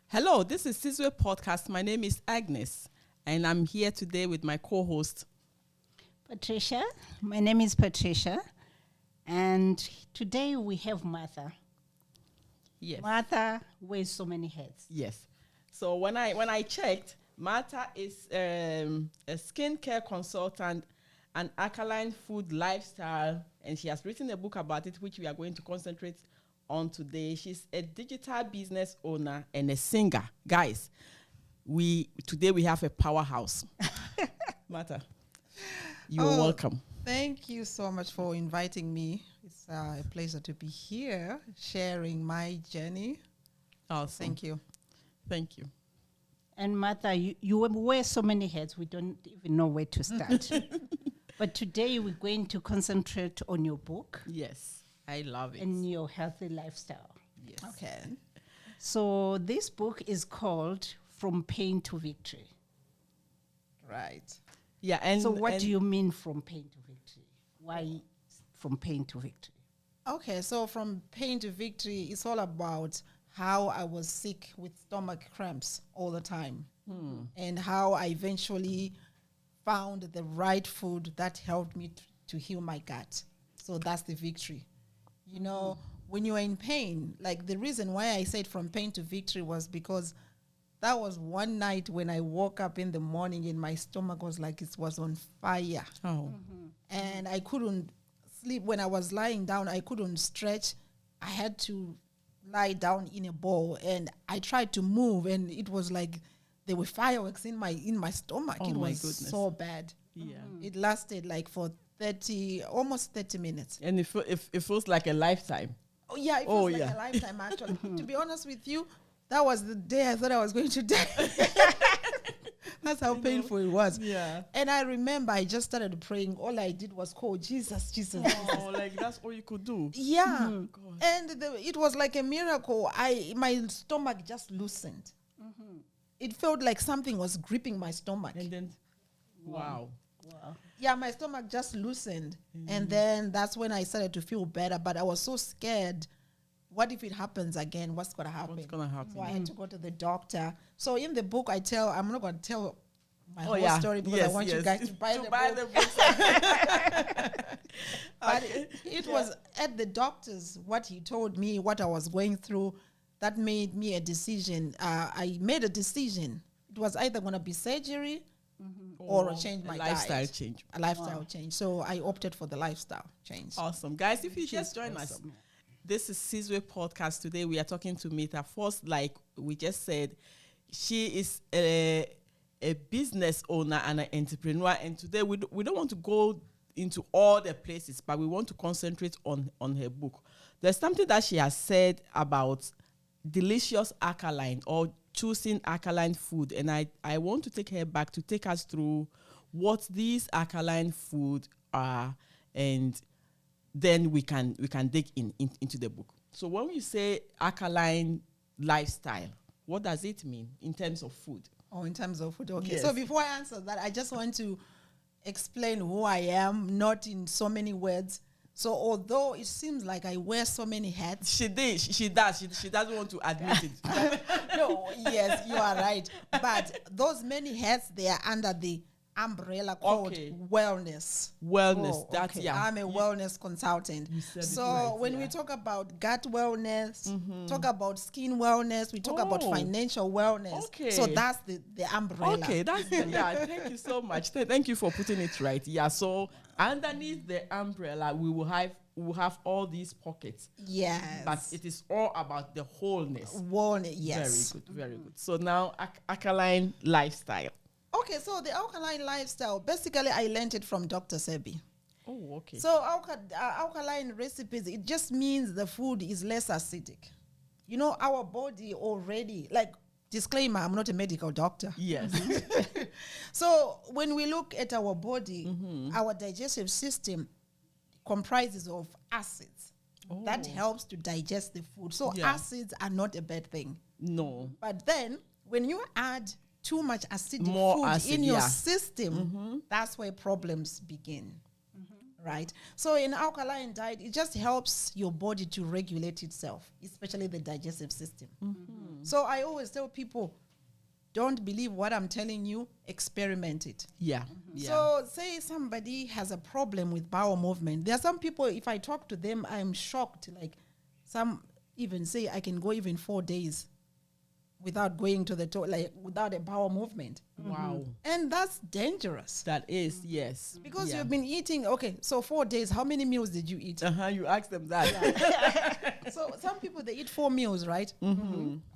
Hello, this is Sizwe podcast. My name is Agnes, and I'm here today with my co-host, Patricia. My name is Patricia, and today we have Martha. Yes. Martha wears so many hats. Yes. So when I checked, Martha is a skincare consultant, an alkaline food lifestyle, and she has written a book about it, which we are going to concentrate on today. She's a digital business owner and a singer. Guys, today we have a powerhouse. Martha, you're welcome. Thank you so much for inviting me. It's a pleasure to be here sharing my journey. Awesome. Thank you. Thank you. And Martha, you wear so many hats, we don't even know where to start. But today we're going to concentrate on your book. Yes, I love it. And your healthy lifestyle. Yes. Okay. So this book is called From Pain to Victory. Right. Yeah. And so what do you mean from pain to victory? Why from pain to victory? Okay, so from pain to victory, it's all about how I was sick with stomach cramps all the time and how I eventually found the right food that helped me to heal my gut. So that's the victory. You know, when you are in pain, like the reason why I said from pain to victory was because that was one night when I woke up in the morning and my stomach was like it was on fire. Oh. And I couldn't sleep. When I was lying down, I couldn't stretch. I had to lie down in a ball, and I tried to move, and it was like there were fireworks in my stomach. Oh, it my was goodness. so bad. Yeah. It lasted like for almost 30 minutes. And it feels like a lifetime. Oh yeah, it feels like a lifetime actually. To be honest with you, that was the day I thought I was going to die. That's how painful it was. Yeah. And I remember I just started praying. All I did was call Jesus, Jesus. Oh, like that's all you could do. Yeah. God. And it was like a miracle. My stomach just loosened. It felt like something was gripping my stomach. And then, wow. Yeah, my stomach just loosened. And then that's when I started to feel better. But I was so scared. What if it happens again? What's going to happen? What's gonna happen? So I had to go to the doctor. So in the book, I'm not going to tell my whole yeah. story because I want you guys to buy the book. But it was at the doctor's, what he told me, what I was going through, that made me a decision. I made a decision. It was either going to be surgery or change my lifestyle diet. change. A lifestyle change. So I opted for the lifestyle change. Awesome. Guys, if you just join us, this is Sizwe podcast. Today we are talking to Mita. First, like we just said, she is a business owner and an entrepreneur. And today we don't want to go into all the places, but we want to concentrate on her book. There's something that she has said about delicious alkaline or choosing alkaline food. And I want to take her back to take us through what these alkaline food are, and then we can dig into the book. So when we say alkaline lifestyle, what does it mean in terms of food? Oh, in terms of food. Okay. Yes. So before I answer that, I just want to explain who I am, not in so many words. So although it seems like I wear so many hats. She does. She doesn't want to admit it. No, yes, you are right. But those many hats, they are under the umbrella called wellness. Wellness. That's okay. I'm a wellness consultant. So when we talk about gut wellness, talk about skin wellness, we talk about financial wellness. Okay. So that's the umbrella. Okay, that's thank you so much. Thank you for putting it right. Yeah. So underneath the umbrella, we will have all these pockets. Yes. But it is all about the wholeness. Wellness, yes. Very good, very good. So now alkaline lifestyle. Okay, so the alkaline lifestyle, basically I learned it from Dr. Sebi. Oh, okay. So alkaline recipes, it just means the food is less acidic. You know, our body already, like, disclaimer, I'm not a medical doctor. Yes. So when we look at our body, our digestive system comprises of acids. That helps to digest the food. So acids are not a bad thing. No. But then when you add too much acidic More food acid, in your system, that's where problems begin. right? So in alkaline diet, it just helps your body to regulate itself, especially the digestive system. So I always tell people, don't believe what I'm telling you, experiment it. Yeah. Yeah. So say somebody has a problem with bowel movement. There are some people, if I talk to them, I'm shocked. Like some even say I can go even 4 days without going to the toilet, like without a bowel movement. Wow. And that's dangerous. That is, yes. Because Yeah. you've been eating, okay, so 4 days, how many meals did you eat? You ask them that. So some people, they eat 4 meals, right?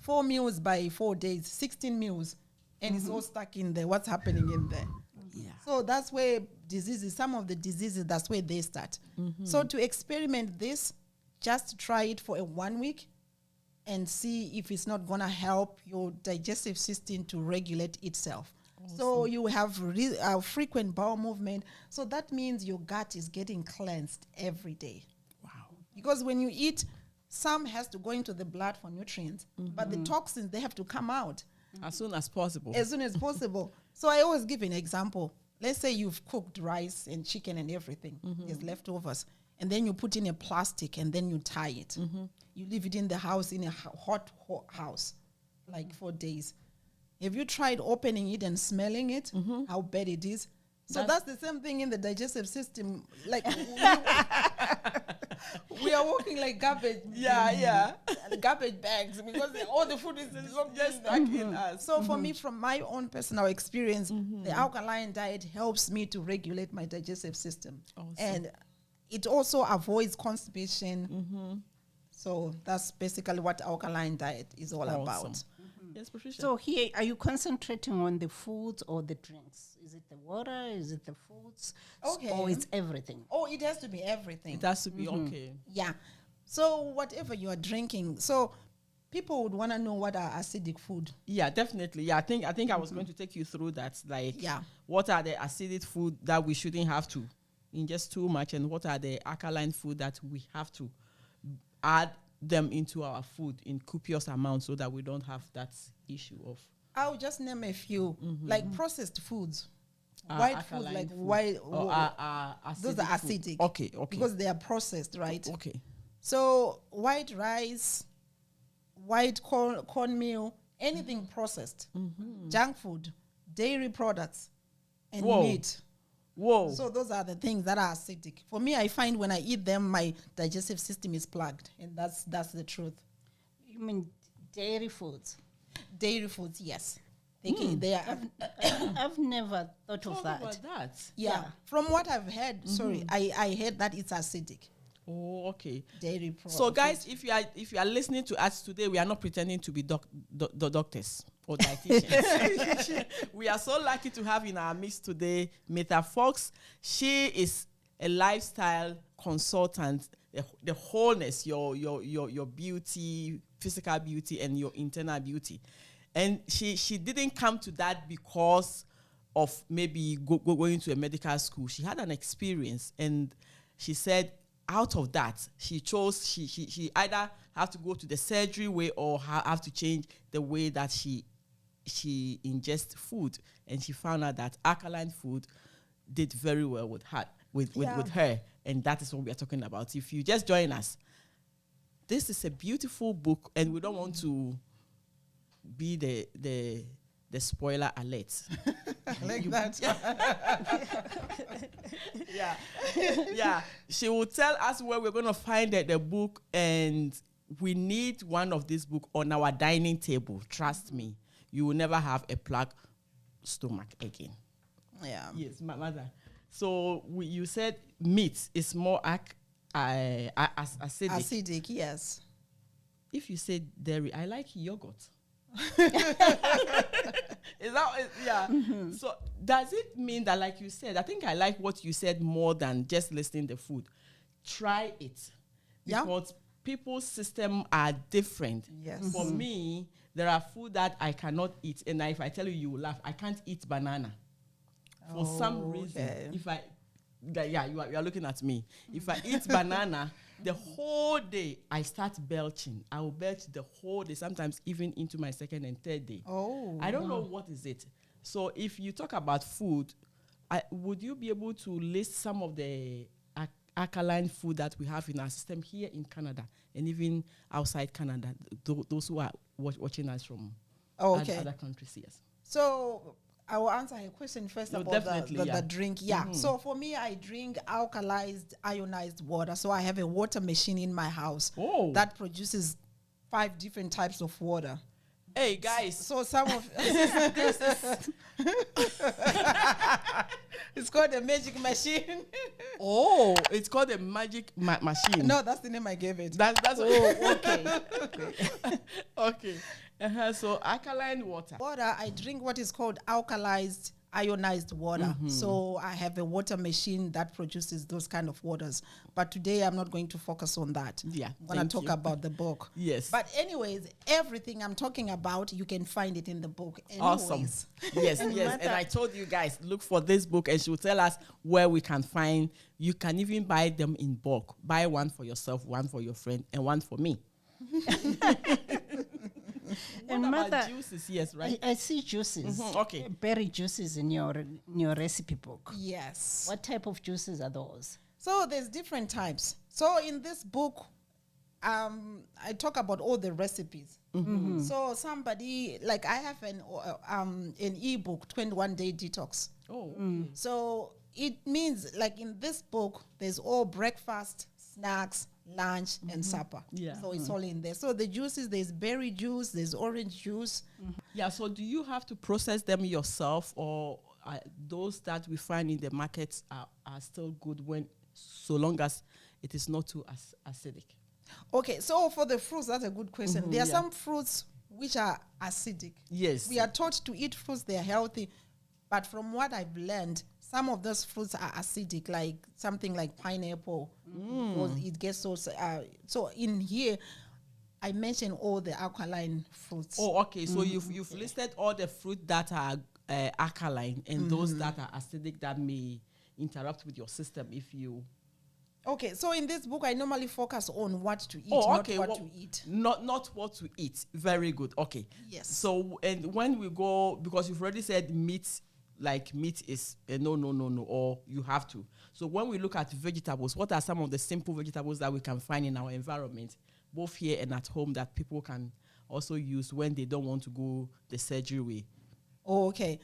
4 meals by 4 days, 16 meals. And it's all stuck in there. What's happening in there? Yeah. So that's where diseases, some of the diseases, that's where they start. So to experiment this, just try it for 1 week and see if it's not going to help your digestive system to regulate itself. So you have frequent bowel movement. So that means your gut is getting cleansed every day. Wow. Because when you eat, some has to go into the blood for nutrients, but the toxins, they have to come out As soon as possible. as soon as possible. So I always give an example. Let's say you've cooked rice and chicken and everything. There's leftovers. And then you put in a plastic and then you tie it. You leave it in the house, in a hot house, like 4 days. Have you tried opening it and smelling it, how bad it is? So that's the same thing in the digestive system. Like we are walking like garbage. Yeah. Garbage bags because all the food is Just stuck in us. so for me, from my own personal experience, the alkaline diet helps me to regulate my digestive system. Awesome. And it also avoids constipation. So that's basically what alkaline diet is all about. Yes, Patricia. So here, are you concentrating on the foods or the drinks? Is it the water? Is it the foods? Okay. Or it's everything? Oh, it has to be everything. it has to be okay. Yeah. So whatever you are drinking. So people would want to know what are acidic food. Yeah, definitely. Yeah, I think I was going to take you through that. Like, Yeah. what are the acidic food that we shouldn't have to ingest too much, and what are the alkaline food that we have to add them into our food in copious amounts so that we don't have that issue of I'll just name a few, like processed foods. uh, White food, alkaline like food. white, Or, those are acidic food. acidic. Okay. Because they are processed, right? Okay. So white rice, white cornmeal, anything processed, junk food, dairy products, and Whoa. meat. Whoa. So those are the things that are acidic. For me, I find when I eat them, my digestive system is plugged, and that's the truth. You mean dairy foods? Dairy foods, yes, they are. I've never thought of Talk that. about that. Yeah. From what I've heard, I heard that it's acidic. Oh, okay. Dairy So, guys, if you are listening to us today, we are not pretending to be doctors or dietitians. We are so lucky to have in our midst today Meta Fox. She is a lifestyle consultant. The wholeness, your beauty, physical beauty, and your internal beauty, and she didn't come to that because of maybe going to a medical school. She had an experience, and she said, out of that, she chose, she either have to go to the surgery way or have to change the way that she ingests food. And she found out that alkaline food did very well with her, with her. And that is what we are talking about. If you just join us, this is a beautiful book, and we don't want to be the spoiler alert. like that. Yeah. She will tell us where we're going to find the book, and we need one of these books on our dining table. Trust me, you will never have a plugged stomach again. Yeah. Yes, my mother. So you said meat is more acidic. Acidic, yes. If you say dairy, I like yogurt. Is that yeah? So does it mean that, like you said, I think I like what you said more than just listing the food. Try it, Yeah. because people's system are different. Yes. For me, there are food that I cannot eat, and if I tell you, you will laugh. I can't eat banana for some reason. Okay. If I, you are looking at me. If I eat banana, the whole day I start belching. I will belch the whole day, sometimes even into my second and third day. Oh. I don't know what is it. So if you talk about food, would you be able to list some of the alkaline food that we have in our system here in Canada and even outside Canada, those who are watching us from other countries, yes. So I will answer a question first about the drink. Yeah. Mm-hmm. So for me, I drink alkalized, ionized water. So I have a water machine in my house that produces 5 different types of water. Hey guys, so some of this is it's called a magic machine. Oh, it's called a magic machine. No, that's the name I gave it. That's okay. Okay. So alkaline water. I drink what is called alkalized ionized water. Mm-hmm. So I have a water machine that produces those kind of waters. But today I'm not going to focus on that. Yeah. I'm going to talk about the book. Yes. But anyways, everything I'm talking about, you can find it in the book. Anyways. Awesome. Yes, yes. And I told you guys, look for this book and she will tell us where we can find. You can even buy them in bulk. Buy one for yourself, one for your friend, and one for me. And what about juices? Yes, right? I see juices. Mm-hmm. Okay. Berry juices in your recipe book. Yes. What type of juices are those? So there's different types. So in this book, I talk about all the recipes. Mm-hmm. So somebody, like I have an ebook, 21-day detox. Oh. Mm. So it means like in this book, there's all breakfast, snacks, lunch and supper. Yeah. So it's all in there. So the juices, there's berry juice, there's orange juice. Yeah. So do you have to process them yourself, or those that we find in the markets are still good so long as it is not too acidic? Okay. So for the fruits, that's a good question. There are some fruits which are acidic. Yes. We are taught to eat fruits, they are healthy. But from what I've learned, some of those fruits are acidic, like something like pineapple, because it gets so in here, I mentioned all the alkaline fruits. Oh, okay. So you've listed all the fruit that are alkaline and those that are acidic that may interrupt with your system if you. Okay, so in this book, I normally focus on what to eat, not what to eat. Not what to eat. Very good. Okay. Yes. So, and when we go, because you've already said meat is no, or you have to. So when we look at vegetables, what are some of the simple vegetables that we can find in our environment, both here and at home, that people can also use when they don't want to go the surgery way? Oh, okay.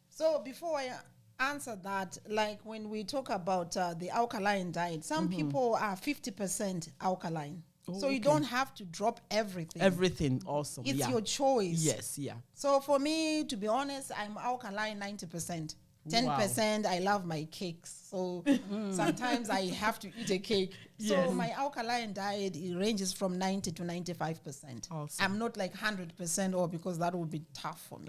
So before I answer that, like when we talk about the alkaline diet, some people are 50% alkaline. Oh, so you don't have to drop everything. Everything, awesome. It's your choice. Yes, yeah. So for me, to be honest, I'm alkaline 90%. 10%, I love my cakes. So sometimes I have to eat a cake. Yes. So my alkaline diet, it ranges from 90 to 95%. Awesome. I'm not like 100% or because that would be tough for me.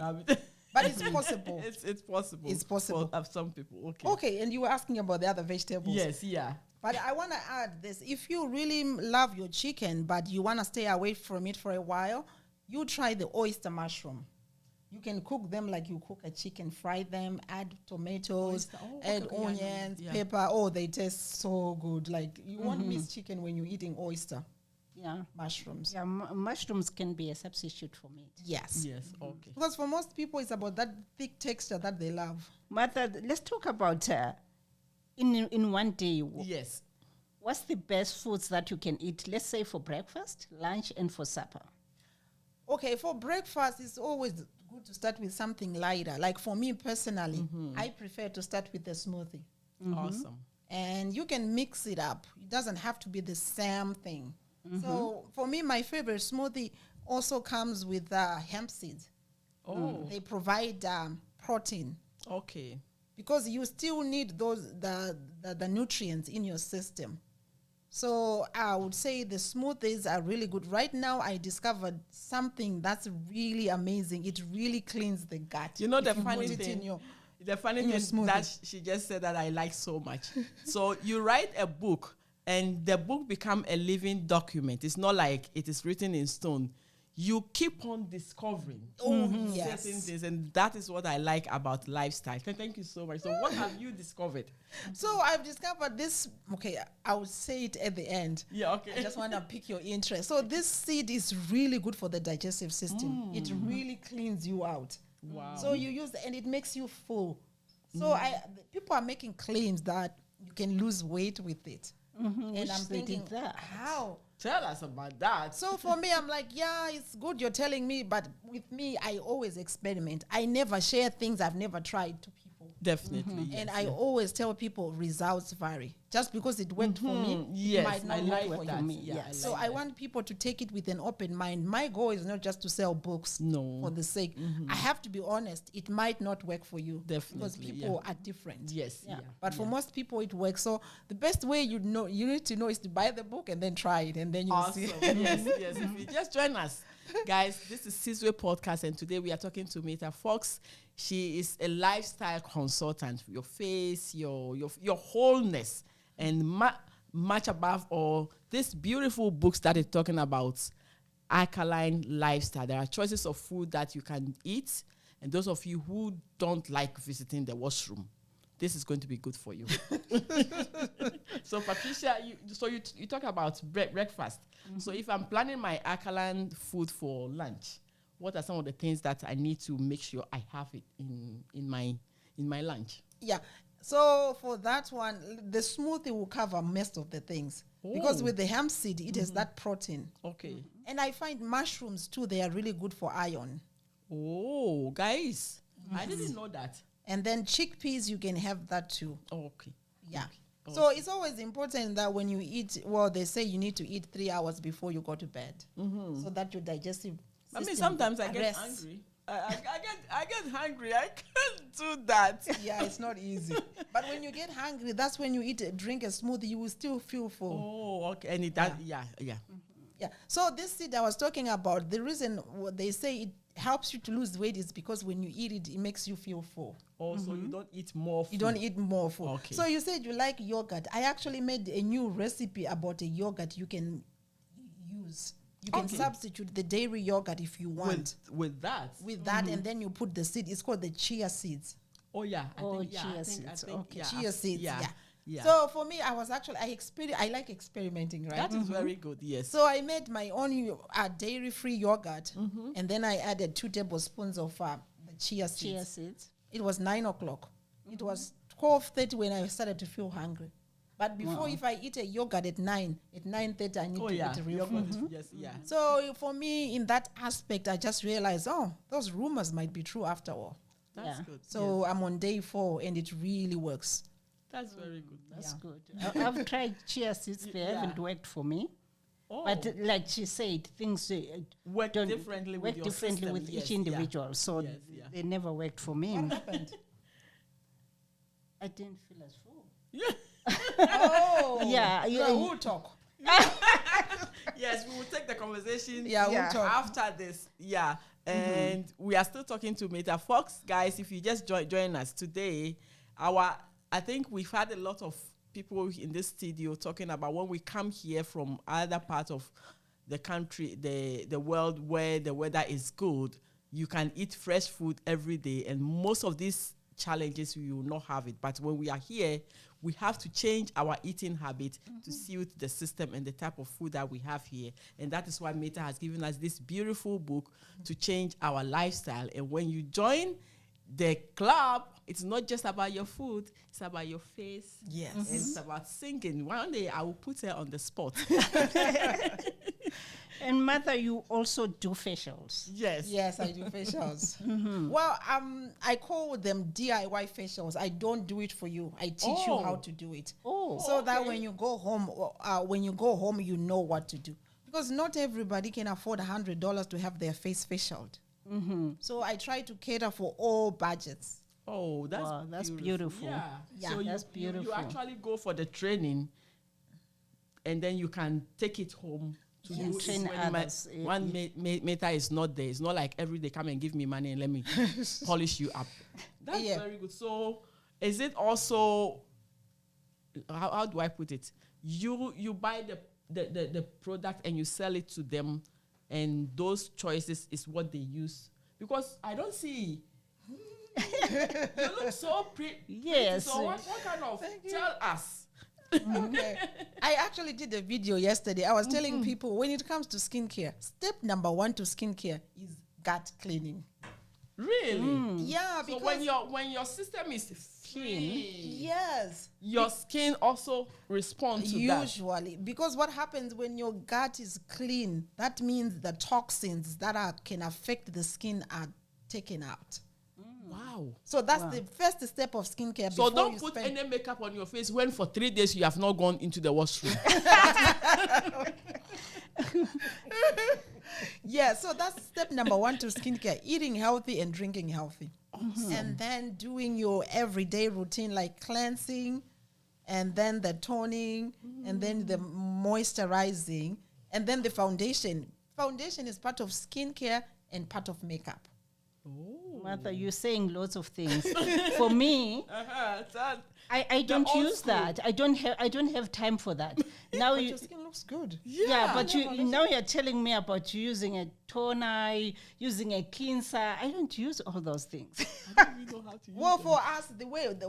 But it's possible. It's possible. It's possible. For some people. Okay. Okay, and you were asking about the other vegetables. Yes, yeah. But I want to add this. If you really love your chicken, but you want to stay away from it for a while, you try the oyster mushroom. You can cook them like you cook a chicken, fry them, add tomatoes, add onions, pepper. Oh, they taste so good. Like you won't miss chicken when you're eating oyster. Yeah. Mushrooms. Yeah, mushrooms can be a substitute for meat. Yes. Yes, okay. Because for most people, it's about that thick texture that they love. Martha, let's talk about in one day. Yes. What's the best foods that you can eat, let's say for breakfast, lunch, and for supper? Okay, for breakfast, it's always good to start with something lighter. Like for me personally, I prefer to start with a smoothie. Awesome. And you can mix it up. It doesn't have to be the same thing. So for me, my favorite smoothie also comes with hemp seeds. Oh. They provide protein. Okay. Because you still need the nutrients in your system. So I would say the smoothies are really good. Right now, I discovered something that's really amazing. It really cleans the gut. You know the funny thing? The funny thing that she just said that I like so much. So you write a book, and the book become a living document. It's not like it is written in stone. You keep on discovering certain things, and that is what I like about lifestyle. Thank you so much. So what have you discovered? So I've discovered this. Okay, I will say it at the end. Yeah, okay. I just want to pick your interest. So this seed is really good for the digestive system. It really cleans you out. Wow. So you use and it makes you full. So people are making claims that you can lose weight with it. And Which I'm they did thinking, that. how? Tell us about that. So for me, I'm like, yeah, it's good you're telling me, but with me, I always experiment. I never share things I've never tried to people. Definitely. Yes, And I always tell people results vary. Just because it worked for me, yes, it might not I work like for that. you. me, Yeah, yes. So I want people to take it with an open mind. My goal is not just to sell books No. for the sake. I have to be honest. It might not work for you. Because Definitely, people are different. Yes. Yeah. Yeah. But for most people, it works. So the best way you need to know is to buy the book and then try it, and then you'll Awesome. see. Yes. If you just join us, guys, this is Sizwe Podcast, and today we are talking to Meta Fox. She is a lifestyle consultant. Your face, your wholeness, and much above all, this beautiful books that is talking about alkaline lifestyle. There are choices of food that you can eat, and those of you who don't like visiting the washroom, this is going to be good for you. So Patricia, you talk about breakfast. So if I'm planning my alkaline food for lunch, what are some of the things that I need to make sure I have it in my lunch? Yeah. So for that one, the smoothie will cover most of the things. Because Oh. with the hemp seed, it has that protein. Okay. And I find mushrooms too, they are really good for iron. Oh, guys, I didn't know that. And then chickpeas, you can have that too. Oh, okay. Yeah. Okay. So it's always important that when you eat, well, they say you need to eat 3 hours before you go to bed. So that your digestive I mean, system sometimes I get rests. hungry. I get hungry. I can't do that. Yeah, it's not easy. But when you get hungry, that's when you drink a smoothie, you will still feel full. Oh, okay. And yeah. Yeah. So this seed I was talking about, the reason they say it helps you to lose weight is because when you eat it, it makes you feel full. Also, you don't eat more food. You don't eat more food. Okay. So you said you like yogurt. I actually made a new recipe about a yogurt you can use. You can Okay. substitute the dairy yogurt if you want. with that. With that, and then you put the seed. It's called the chia seeds. Oh yeah. Chia seeds, okay. Chia seeds. Yeah. Yeah. So for me, I like experimenting, right? That is very good. Yes. So I made my own dairy-free yogurt, and then I added 2 tablespoons of the chia seeds. Chia seeds. It was 9 o'clock. It was 12:30 when I started to feel hungry. But before, if I eat a yogurt at 9:30, I need to eat real food. Yes. Yeah. So for me, in that aspect, I just realized, those rumors might be true after all. That's Yeah. good. So yes. I'm on day 4, and it really works. That's very good. That's Yeah. good. I've tried chia seeds. They Yeah. haven't worked for me. Oh, But like she said, things work don't differently work with your differently system. with Yes, each individual. So Yes, yeah. they never worked for me. What happened? I didn't feel as full. Oh, Yeah, yeah. No, we'll talk. Yes, we will take the conversation. Yeah, we'll Yeah. talk. After this. Yeah. And we are still talking to Meta Fox. Guys, if you just join us today, I think we've had a lot of people in this studio talking about when we come here from other parts of the country, the world where the weather is good, you can eat fresh food every day. And most of these challenges, we will not have it. But when we are here, we have to change our eating habit to suit the system and the type of food that we have here. And that is why Meta has given us this beautiful book to change our lifestyle. And when you join the club, it's not just about your food, it's about your face. Yes. And it's about singing. One day I will put her on the spot. And Martha, you also do facials. Yes. Yes, I do facials. Well, I call them DIY facials. I don't do it for you. I teach you how to do it. Oh. So that when you go home, you know what to do. Because not everybody can afford $100 to have their face facialed. So I try to cater for all budgets. Oh, that's Wow, that's beautiful. Yeah. Yeah, So that's you beautiful. actually go for the training, and then you can take it home to Yes. do it Train when others. one Meta is not there. It's not like every day come and give me money and let me polish you up. That's Yeah. very good. So is it also, how do I put it? You buy the product and you sell it to them, and those choices is what they use? Because I don't see. You look so pretty. Yes. So what kind of, tell us. Okay. I actually did a video yesterday. I was telling people when it comes to skincare, step number 1 to skincare is gut cleaning. Really? Yeah, So because when your system is free, yes, your skin also responds to that. usually, because what happens when your gut is clean, that means the toxins that can affect the skin are taken out. Wow. So that's the first step of skincare. So before don't you put spend- any makeup on your face when for 3 days you have not gone into the washroom. Yeah, so that's step number 1 to skincare: eating healthy and drinking healthy. And then doing your everyday routine like cleansing, and then the toning, and then the moisturizing, and then the foundation. Foundation is part of skincare and part of makeup. Martha, you're saying lots of things. For me, I don't old use school. that. I don't have time for that. Now But you your skin looks good. but now you're telling me about using a toner, using a cleanser. I don't use all those things. I don't even know how to use Well, them. for us,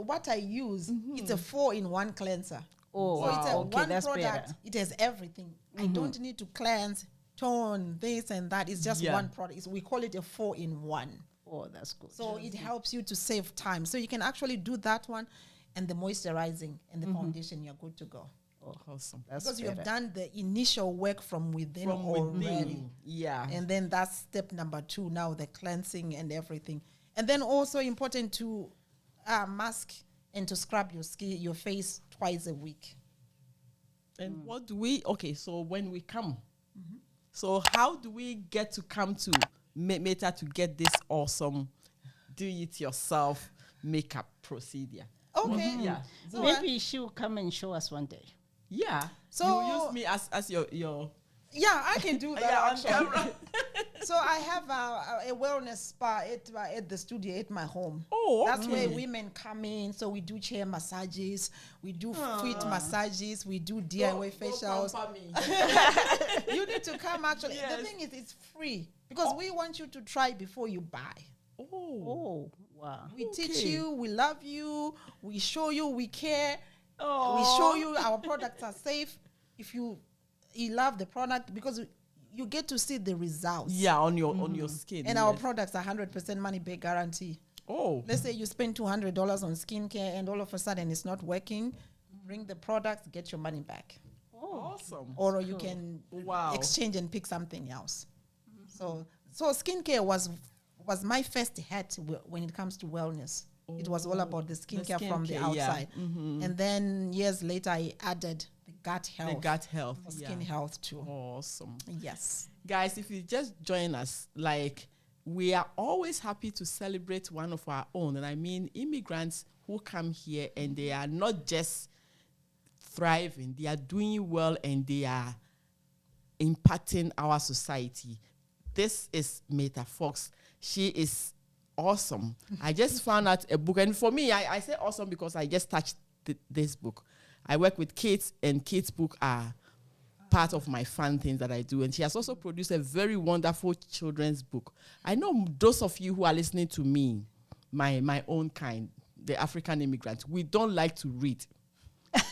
what I use, it's a 4-in-1 cleanser. Oh, So it's a okay, one that's product. better. It has everything. I don't need to cleanse, tone, this and that. It's just one product. We call it a 4-in-1. Oh, that's good. So it helps you to save time. So you can actually do that one, and the moisturizing and the foundation. You're good to go, Oh, Awesome. that's because you have better. done the initial work from within From already. within. Yeah. And then that's step number 2. Now the cleansing and everything, and then also important to mask and to scrub your face twice a week. And what do we, so when we come, so how do we get to come to Meta to get this awesome do-it-yourself makeup procedure? Okay. Yeah. So, Maybe she will come and show us one day. Yeah. So- you use me as your yeah, I can do that. yeah, on actually. camera. So I have a wellness spa at the studio at my home. Oh, That's where okay. women come in. So we do chair massages, we do feet massages, we do DIY facials. pamper me. You need to come actually. Yes. The thing is, it's free because we want you to try before you buy. Oh. Oh, wow. We teach Okay. you, we love you, we show you, we care. Oh. We show you our products are safe. If you love the product, because you get to see the results. Yeah, on your skin. And our yes. products are 100% money back guarantee. Oh. Let's say you spend $200 on skincare and all of a sudden it's not working. Bring the product, get your money back. Awesome. Or you can Wow. exchange and pick something else. So skincare was my first hat when it comes to wellness. It was all about the skincare from the skincare, yeah. outside. And then years later, I added the gut health. The gut health. For Yeah. skin health too. Awesome. Yes. Guys, if you just join us, we are always happy to celebrate one of our own. And I mean immigrants who come here and they are not just thriving, they are doing well and they are impacting our society. This is Meta Fox. She is awesome. I just found out a book. And for me, I say awesome because I just touched this book. I work with kids and kids' books are part of my fun things that I do. And she has also produced a very wonderful children's book. I know those of you who are listening to me, my own kind, the African immigrants, we don't like to read,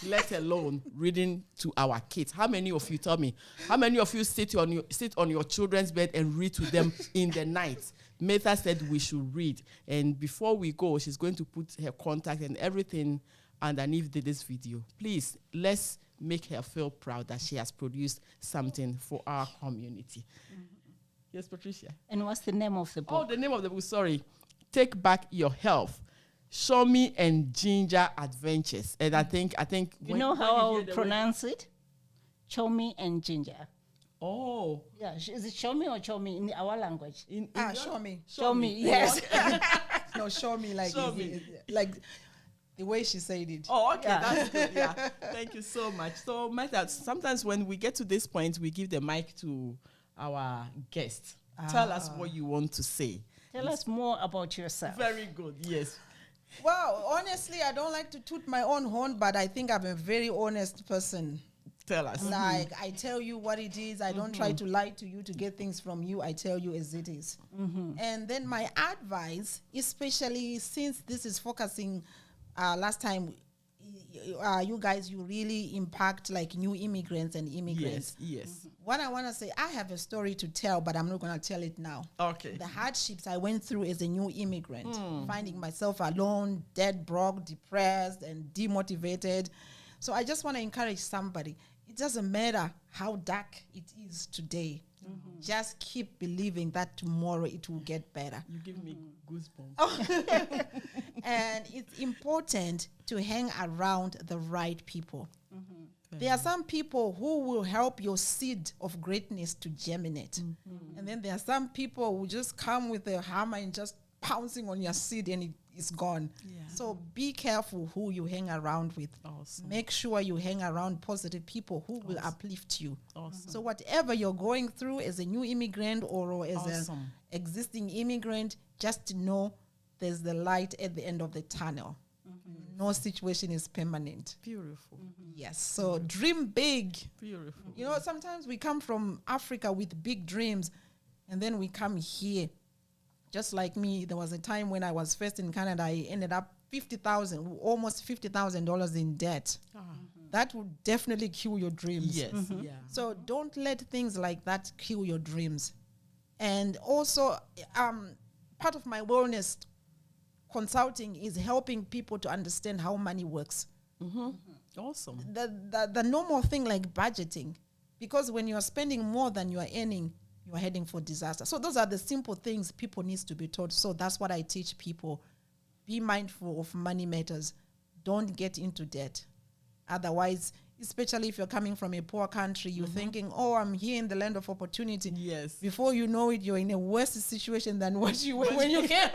let alone reading to our kids. How many of you, tell me, how many of you sit on your children's bed and read to them in the night? Meta said we should read. And before we go, she's going to put her contact and everything underneath this video. Please, let's make her feel proud that she has produced something for our community. Yes, Patricia? And what's the name of the Oh, book? the name of the book, sorry. Take Back Your Health. Shomi and Ginger Adventures. And I think You know how I will pronounce it? Chomi and Ginger. Oh. Yeah, is it Chomi or Chomi in our language? Show me. Shomi, yes. No, show me like Show me. like the way she said it. Oh, okay, Yeah. that's good. Yeah, thank you so much. So, Meta, sometimes when we get to this point, we give the mic to our guest. Tell us what you want to say. Tell us more about yourself. Very good. Yes. Well, honestly, I don't like to toot my own horn, but I think I'm a very honest person. Tell us. Like, I tell you what it is. I don't try to lie to you to get things from you. I tell you as it is. And then my advice, especially since this is focusing, last time you guys, you really impact like new immigrants and immigrants. Yes. What I want to say, I have a story to tell, but I'm not going to tell it now. Okay. The hardships I went through as a new immigrant, finding myself alone, dead broke, depressed, and demotivated. So I just want to encourage somebody. It doesn't matter how dark it is today. Just keep believing that tomorrow it will get better. You give me goosebumps. And it's important to hang around the right people. There are some people who will help your seed of greatness to germinate. And then there are some people who just come with a hammer and just pouncing on your seed and it's gone. Yeah. So be careful who you hang around with. Awesome. Make sure you hang around positive people who will uplift you. Awesome. So whatever you're going through as a new immigrant or as an existing immigrant, just know there's the light at the end of the tunnel. No situation is permanent. Beautiful. Yes. So dream big. Beautiful. You know, sometimes we come from Africa with big dreams and then we come here. Just like me, there was a time when I was first in Canada, I ended up almost $50,000 in debt. That would definitely kill your dreams. Yes. Yeah. So don't let things like that kill your dreams. And also, part of my wellness consulting is helping people to understand how money works. Awesome. The normal thing like budgeting, because when you are spending more than you are earning, you are heading for disaster. So those are the simple things people need to be taught. So that's what I teach people. Be mindful of money matters. Don't get into debt. Otherwise, especially if you're coming from a poor country, you're thinking, oh, I'm here in the land of opportunity. Yes. Before you know it, you're in a worse situation than what you were when you came.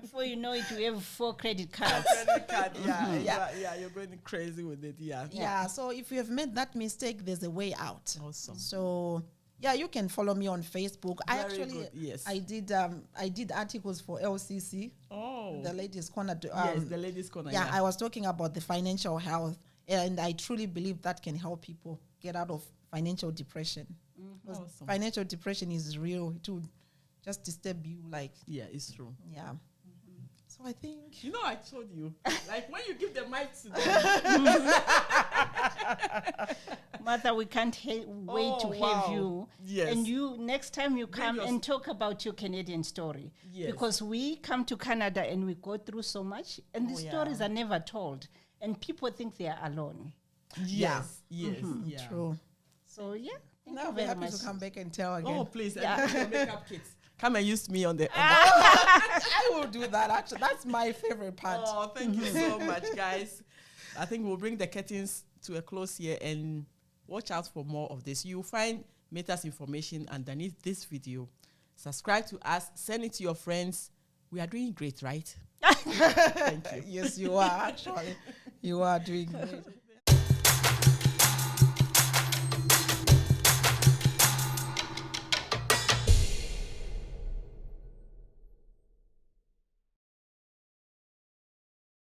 Before you know it, you have 4 credit cards. Credit card, yeah, you're going crazy with it, Yeah, so if you have made that mistake, there's a way out. Awesome. So yeah, you can follow me on Facebook. Very good, yes. I did articles for LCC, the Ladies Corner. Yes, the Ladies Corner. Yeah, I was talking about the financial health, and I truly believe that can help people get out of financial depression. Awesome. Financial depression is real. It will just disturb you, like. Yeah, it's true. Yeah. So I think. You know, I told you, like when you give the mic to them. Martha, we can't wait to have you. Yes. And you, next time you come your and talk about your Canadian story. Yes. Because we come to Canada and we go through so much, and the stories are never told. And people think they are alone. Yes. Yeah. True. So, yeah. Thank I'll you be very happy much. to come back and tell again. Oh, please. Makeup kits. Come and use me on the. I will do that, actually. That's my favorite part. Oh, thank you so much, guys. I think we'll bring the curtains to a close here and watch out for more of this. You'll find Meta's information underneath this video. Subscribe to us. Send it to your friends. We are doing great, right? Thank you. Yes, you are, actually. You are doing great.